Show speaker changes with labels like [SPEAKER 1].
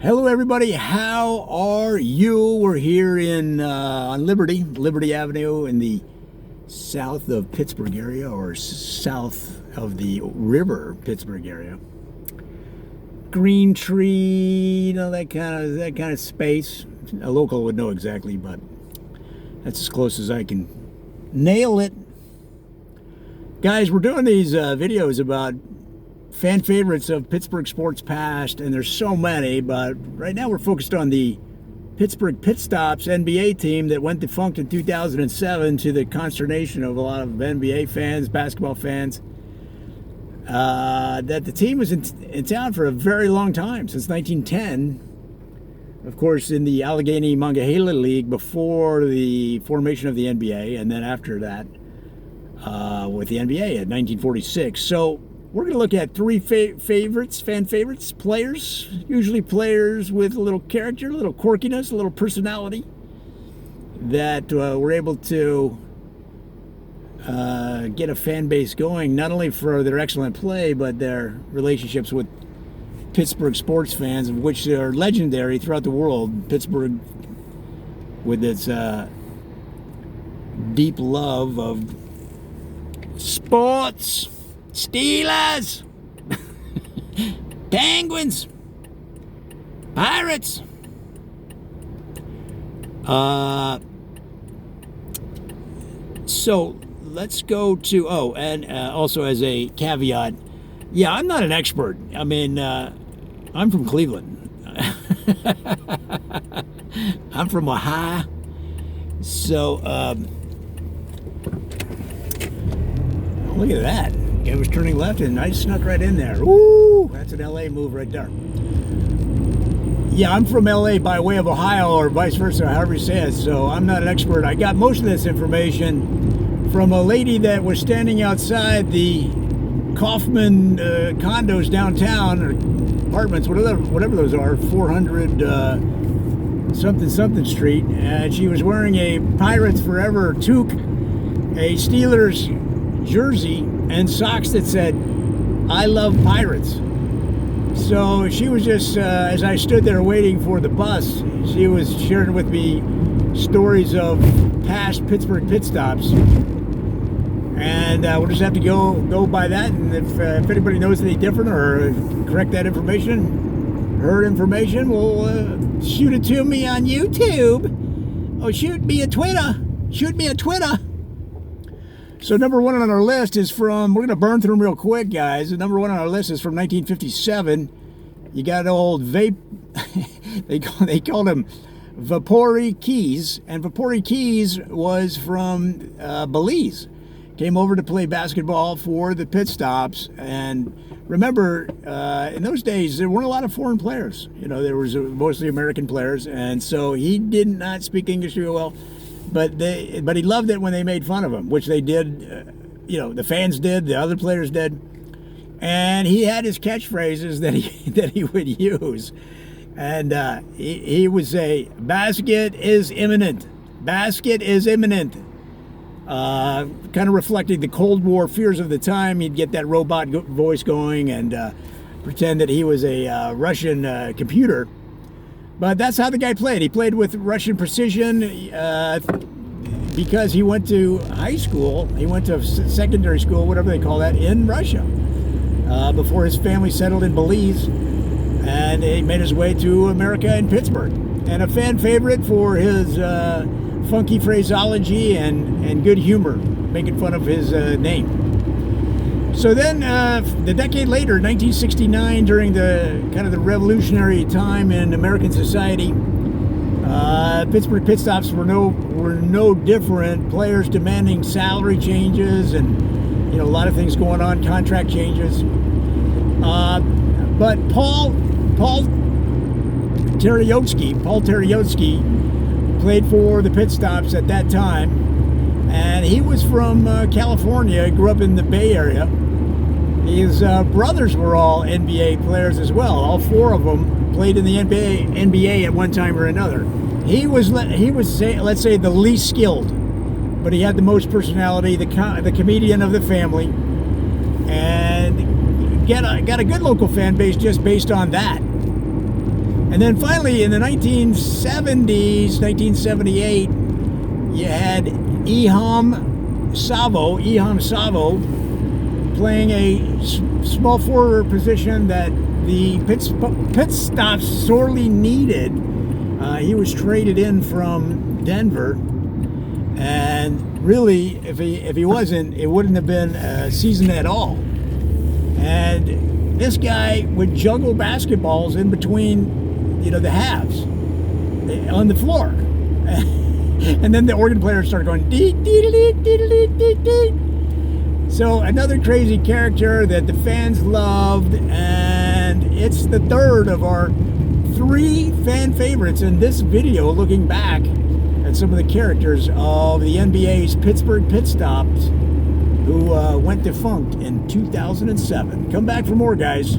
[SPEAKER 1] Hello, everybody. How are you? We're here in on Liberty Avenue in the south of Pittsburgh area, or south of the river Pittsburgh area. Green tree, that kind of space. A local would know exactly, but that's as close as I can nail it. Guys, we're doing these videos about fan favorites of Pittsburgh sports past, and there's so many, but right now we're focused on the Pittsburgh Pitstops NBA team that went defunct in 2007 to the consternation of a lot of NBA fans, basketball fans. That the team was in town for a very long time, since 1910. Of course, in the Allegheny Monongahela League before the formation of the NBA, and then after that with the NBA in 1946. So we're going to look at three fan favorites, players, usually players with a little character, a little quirkiness, a little personality, that were able to get a fan base going, not only for their excellent play, but their relationships with Pittsburgh sports fans, of which are legendary throughout the world. Pittsburgh, with its deep love of sports, Steelers, Penguins, Pirates. So let's go to, and also as a caveat, yeah, I'm not an expert. I mean, I'm from Cleveland. I'm from Ohio. So, look at that. Guy was turning left and I snuck right in there. Ooh, that's an LA move right there. Yeah, I'm from LA by way of Ohio, or vice versa, however you say it, so I'm not an expert. I got most of this information from a lady that was standing outside the Kaufman condos downtown, or apartments, whatever those are, 400 something street, and she was wearing a Pirates Forever toque, a Steelers jersey, and socks that said, "I love Pirates." So she was just, as I stood there waiting for the bus, she was sharing with me stories of past Pittsburgh pit stops. And we'll just have to go by that. And if anybody knows any different or correct that information, heard information, well, shoot it to me on YouTube. Oh, shoot me a Twitter. So number one on our list is from, we're going to burn through them real quick, guys. The number one on our list is from 1957. You got old vape, they called him Vapori Keys. And Vapori Keys was from Belize. Came over to play basketball for the Pitstops. And remember, in those days, there weren't a lot of foreign players. You know, there was mostly American players. And so he did not speak English very well. But he loved it when they made fun of him, which they did. The fans did, the other players did, and he had his catchphrases that he would use, and he would say, "Basket is imminent. Basket is imminent." Kind of reflecting the Cold War fears of the time. He'd get that robot voice going and pretend that he was a Russian computer. But that's how the guy played. He played with Russian precision because he went to high school. He went to secondary school, whatever they call that, in Russia before his family settled in Belize. And he made his way to America and Pittsburgh. And a fan favorite for his funky phraseology and good humor, making fun of his name. So then, the decade later, 1969, during the kind of the revolutionary time in American society, Pittsburgh Pitstops were no different. Players demanding salary changes, and a lot of things going on, contract changes. But Paul Teriotsky played for the Pitstops at that time, and he was from California. He grew up in the Bay Area. His brothers were all NBA players as well. All four of them played in the NBA at one time or another. He was let's say the least skilled, but he had the most personality, the comedian of the family, and got a good local fan base just based on that. And then finally in the 1970s, 1978, you had Eham Savo playing a small forward position that the Pitstops sorely needed. He was traded in from Denver, and really, if he wasn't, it wouldn't have been a season at all. And this guy would juggle basketballs in between, the halves on the floor. And then the organ player started going dee dee dee dee dee dee dee. So another crazy character that the fans loved, and it's the third of our 3 fan favorites in this video, looking back at some of the characters of the NBA's Pittsburgh Pitstops who went defunct in 2007. Come back for more, guys.